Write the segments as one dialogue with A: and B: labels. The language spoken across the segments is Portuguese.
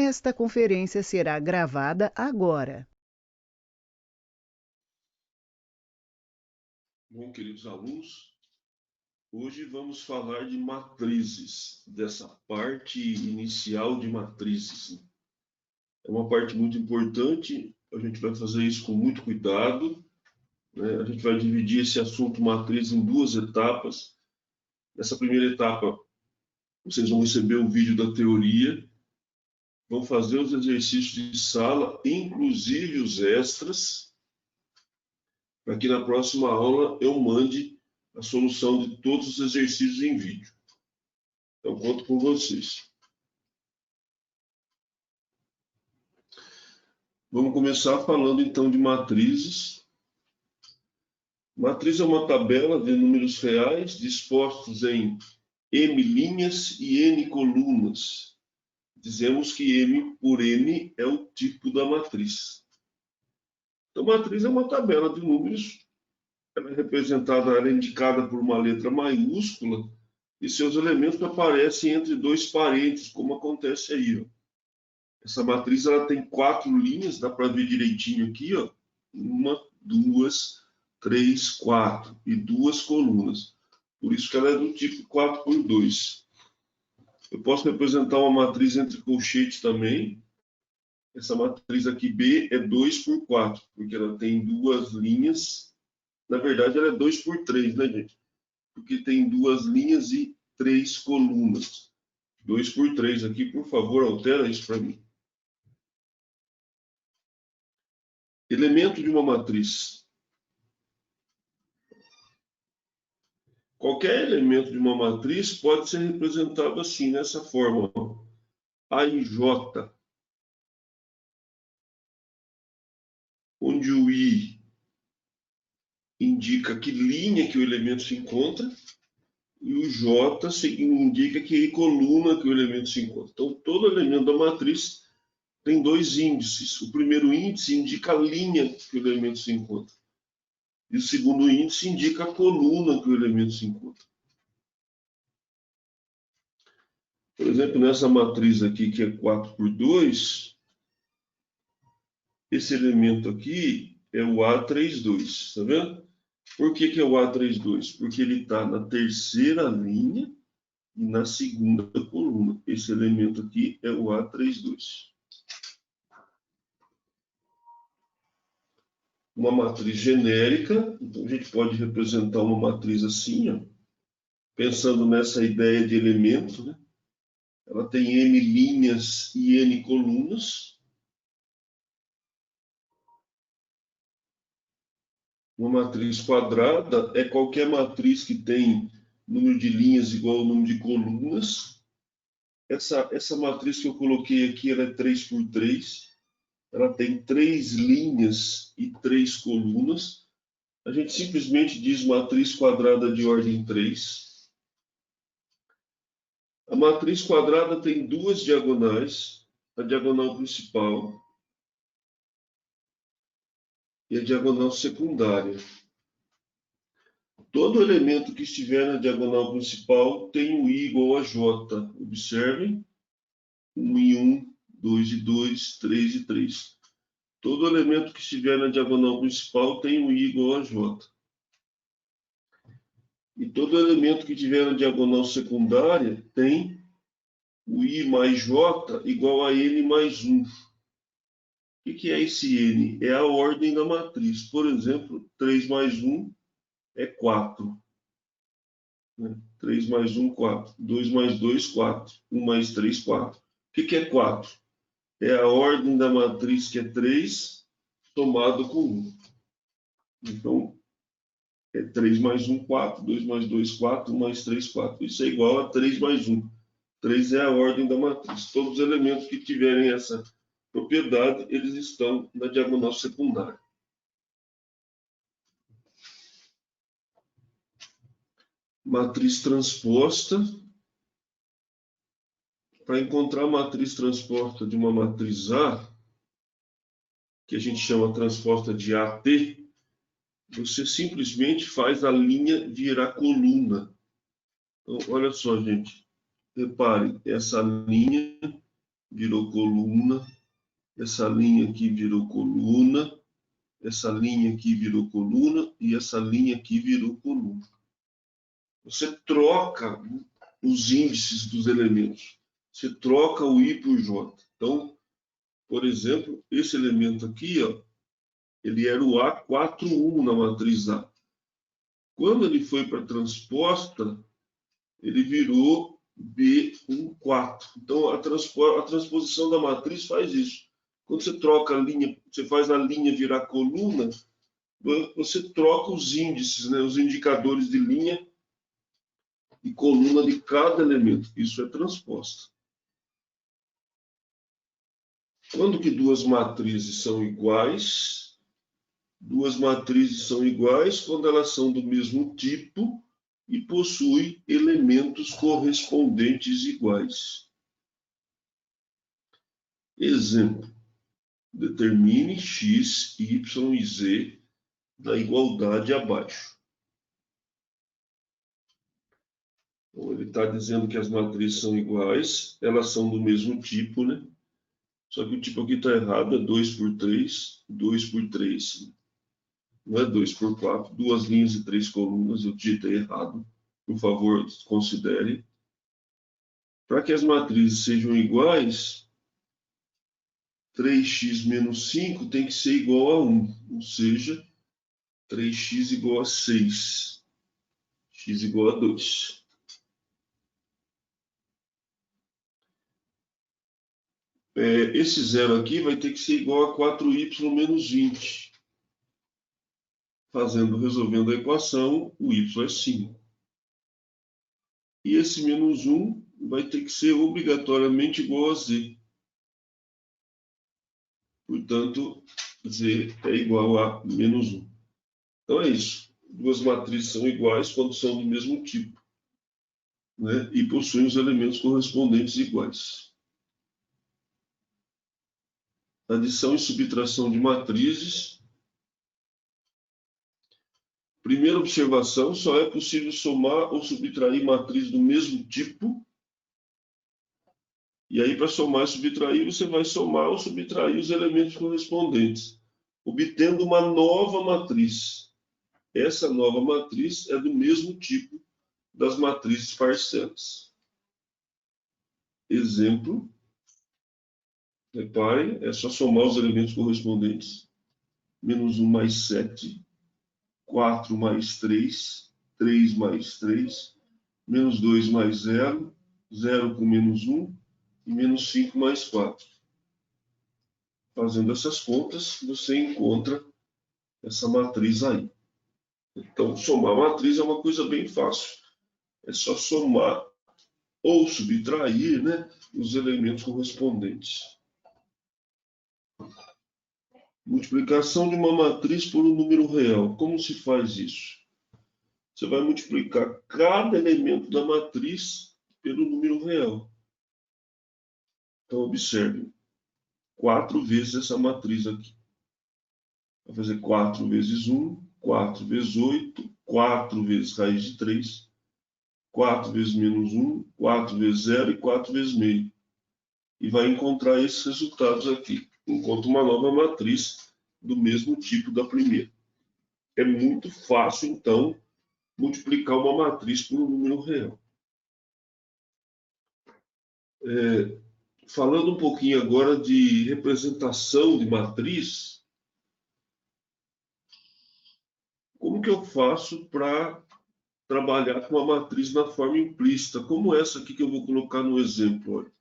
A: Esta conferência será gravada agora.
B: Bom, queridos alunos, hoje vamos falar de matrizes, dessa parte inicial de matrizes. É uma parte muito importante, a gente vai fazer isso com muito cuidado, né? A gente vai dividir esse assunto matriz em duas etapas. Nessa primeira etapa, vocês vão receber o vídeo da teoria, vão fazer os exercícios de sala, inclusive os extras, para que na próxima aula eu mande a solução de todos os exercícios em vídeo. Então, conto com vocês. Vamos começar falando então de matrizes. Matriz é uma tabela de números reais dispostos em M linhas e N colunas. Dizemos que M por N é o tipo da matriz. Então, matriz é uma tabela de números. Ela é representada, ela é indicada por uma letra maiúscula e seus elementos aparecem entre dois parênteses, como acontece aí, ó. Essa matriz ela tem 4 linhas, dá para ver direitinho aqui, ó. 1, 2, 3, 4 e 2 colunas. Por isso que ela é do tipo 4×2. Eu posso representar uma matriz entre colchetes também. Essa matriz aqui B é 2×4, porque ela tem 2 linhas. Na verdade, ela é 2×3, né, gente? Porque tem 2 linhas e 3 colunas. 2×3 aqui, por favor, altera isso para mim. Elemento de uma matriz. Qualquer elemento de uma matriz pode ser representado assim, nessa forma. A e J, onde o I indica que linha que o elemento se encontra e o J indica que coluna que o elemento se encontra. Então, todo elemento da matriz tem 2 índices. O primeiro índice indica a linha que o elemento se encontra. E o segundo índice indica a coluna que o elemento se encontra. Por exemplo, nessa matriz aqui, que é 4×2, esse elemento aqui é o A32, tá vendo? Por que é o A32? Porque ele está na terceira linha e na segunda coluna. Esse elemento aqui é o A32. Uma matriz genérica, então a gente pode representar uma matriz assim, ó, pensando nessa ideia de elemento, né? Ela tem M linhas e N colunas. Uma matriz quadrada é qualquer matriz que tem número de linhas igual ao número de colunas. Essa matriz que eu coloquei aqui, ela é 3×3. Ela tem 3 linhas e 3 colunas. A gente simplesmente diz matriz quadrada de ordem 3. A matriz quadrada tem 2 diagonais, a diagonal principal e a diagonal secundária. Todo elemento que estiver na diagonal principal tem o I igual a J. Observem. 1 e 1, 2 e 2, 3 e 3. Todo elemento que estiver na diagonal principal tem o I igual a J. E todo elemento que estiver na diagonal secundária tem o I mais J igual a N mais 1. O que é esse N? É a ordem da matriz. Por exemplo, 3 mais 1 é 4. 3 mais 1, 4. 2 mais 2, 4. 1 mais 3, 4. O que é 4? É a ordem da matriz, que é 3, somado com 1. Então, é 3 mais 1, 4. 2 mais 2, 4. 1 mais 3, 4. Isso é igual a 3 mais 1. 3 é a ordem da matriz. Todos os elementos que tiverem essa propriedade, eles estão na diagonal secundária. Matriz transposta. Para encontrar a matriz transposta de uma matriz A, que a gente chama transposta de AT, você simplesmente faz a linha virar coluna. Então, olha só, gente. Repare, essa linha virou coluna, essa linha aqui virou coluna, essa linha aqui virou coluna e essa linha aqui virou coluna. Você troca os índices dos elementos. Você troca o I por J. Então, por exemplo, esse elemento aqui, ó, ele era o A41 na matriz A. Quando ele foi para a transposta, ele virou B14. Então, a transposição da matriz faz isso. Quando você troca a linha, você faz a linha virar coluna, você troca os índices, né, os indicadores de linha e coluna de cada elemento. Isso é transposta. Quando que duas matrizes são iguais? Duas matrizes são iguais quando elas são do mesmo tipo e possuem elementos correspondentes iguais. Exemplo: determine x, y e z da igualdade abaixo. Então, ele está dizendo que as matrizes são iguais, elas são do mesmo tipo, né? Só que o tipo aqui está errado, é 2 por 3, 2 por 3. Não é 2 por 4, 2 linhas e 3 colunas, eu digitei errado. Por favor, considere. Para que as matrizes sejam iguais, 3x menos 5 tem que ser igual a 1, ou seja, 3x igual a 6, x igual a 2. Esse zero aqui vai ter que ser igual a 4y menos 20. Resolvendo a equação, o y é 5. E esse menos 1 vai ter que ser obrigatoriamente igual a z. Portanto, z é igual a menos 1. Então é isso. Duas matrizes são iguais quando são do mesmo tipo, né? E possuem os elementos correspondentes iguais. Adição e subtração de matrizes. Primeira observação: só é possível somar ou subtrair matrizes do mesmo tipo. E aí, para somar e subtrair, você vai somar ou subtrair os elementos correspondentes, obtendo uma nova matriz. Essa nova matriz é do mesmo tipo das matrizes parciais. Exemplo: reparem, é só somar os elementos correspondentes. Menos 1 mais 7, 4 mais 3, 3 mais 3, menos 2 mais 0, 0 com menos 1, e menos 5 mais 4. Fazendo essas contas, você encontra essa matriz aí. Então, somar matriz é uma coisa bem fácil. É só somar ou subtrair, né, os elementos correspondentes. Multiplicação de uma matriz por um número real. Como se faz isso? Você vai multiplicar cada elemento da matriz pelo número real. Então, observe. 4 vezes essa matriz aqui. Vai fazer 4 vezes 1, 4 vezes 8, 4 vezes raiz de 3, 4 vezes menos 1, 4 vezes 0 e 4 vezes meio. E vai encontrar esses resultados aqui. Encontra uma nova matriz do mesmo tipo da primeira. É muito fácil, então, multiplicar uma matriz por um número real. Falando um pouquinho agora de representação de matriz, como que eu faço para trabalhar com a matriz na forma implícita, como essa aqui que eu vou colocar no exemplo? Olha.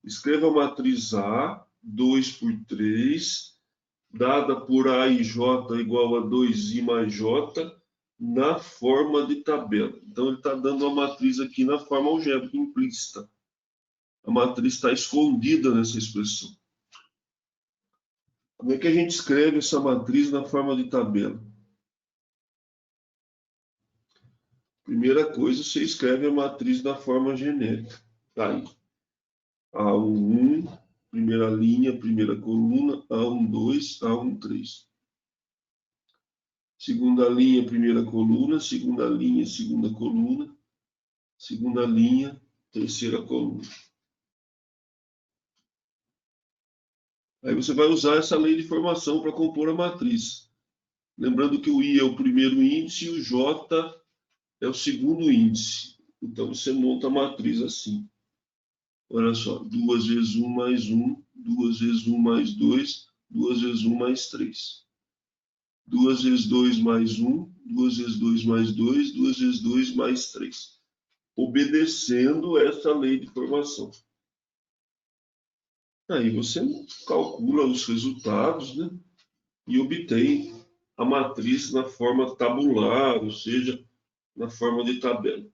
B: Escreva a matriz A, 2 por 3, dada por A e J igual a 2I mais J, na forma de tabela. Então, ele está dando a matriz aqui na forma algébrica implícita. A matriz está escondida nessa expressão. Como é que a gente escreve essa matriz na forma de tabela? Primeira coisa, você escreve a matriz da forma genérica. Tá aí. A11, primeira linha, primeira coluna, A12, A13. Segunda linha, primeira coluna, segunda linha, segunda coluna, segunda linha, terceira coluna. Aí você vai usar essa lei de formação para compor a matriz. Lembrando que o I é o primeiro índice e o J é o segundo índice. Então você monta a matriz assim. Olha só, 2 vezes 1 mais 1, 2 vezes 1 mais 2, 2 vezes 1 mais 3. 2 vezes 2 mais 1, 2 vezes 2 mais 2, 2 vezes 2 mais 3. Obedecendo essa lei de formação. Aí você calcula os resultados, né? E obtém a matriz na forma tabular, ou seja, na forma de tabela.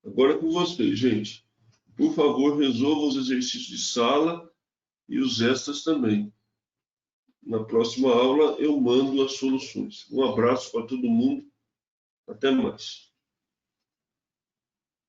B: Agora com vocês, gente. Por favor, resolvam os exercícios de sala e os extras também. Na próxima aula eu mando as soluções. Um abraço para todo mundo. Até mais.